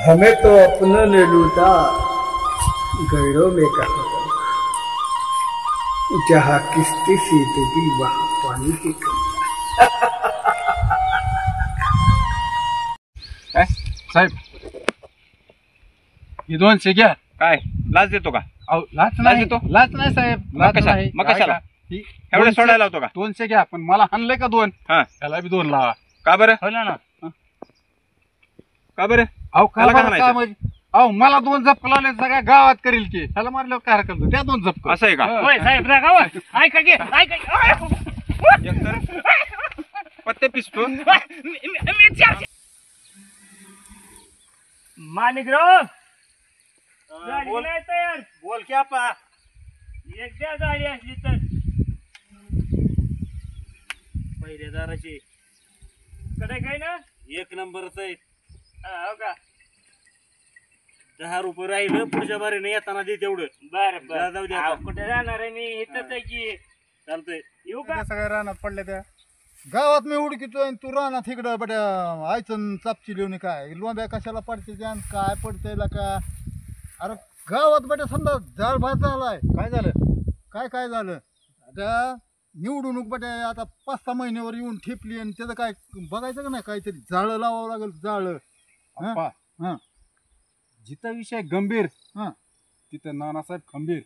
हमें तो अपना ने लूटा, गैरों में कहा जहाँ किस्ती सीधेगी वहाँ पानी की कमी। काय साहेब हे 200 घ्या. काय लाच देतो का? अहो लाच लाच नाही देतो? लाच नाही साहेब, मग लाच कशा- नाही. मग कशाला? ऐका, ही एवढे 200 सोडायला होतो का? 200 घ्या, पण मला हाणलंय का 2? हा त्याला बी 2 लावा. का बरं? हो ना. का बरं? अहो त्याला काय का बरं, हाणायचं? काय म्हणजे अहो मला 2 झपक लावले सगळ्या गावात करील की, त्याला मारल्यावर काय हरकत नाही, त्या 2 झपक. असं आहे का? होय साहेब रागाव ऐका की ऐका एकतर पत्ते पिसतो. माणिकराव गाडी बोल. नाही तयार. बोल की आपा. एकदा गाडी असली तर पहिल्या दाराची कडे काय ना एक नंबरच आहे. हो का 10 रुपये राहिलं पुढच्या बारीने येताना दे तेवढं. बरं जा, जाऊ दे आता. बरं कुठे जाणार आहे मी इथंच आहे की चालतंय. येऊ का त्या सगळ्या रानात पडल्या त्या गावात मी उडकितोय आणि तू रानात इकडं बट्या आयचन चापची लिहून काय लोंब्या कशाला पडते त्यान काय पडतंय का? अरे गावात बट्या समजा जाळ भात झालाय. काय झालं? काय झालं? आता निवडणूक बट्या आता 5-6 महिन्यावर येऊन ठेपली आणि त्याचं काय बघायचं का नाही? काहीतरी जाळं लावावं लागेल. जाळं अप्पा, हां जिथं विषय गंभीर हां तिथं नानासाहेब खंबीर.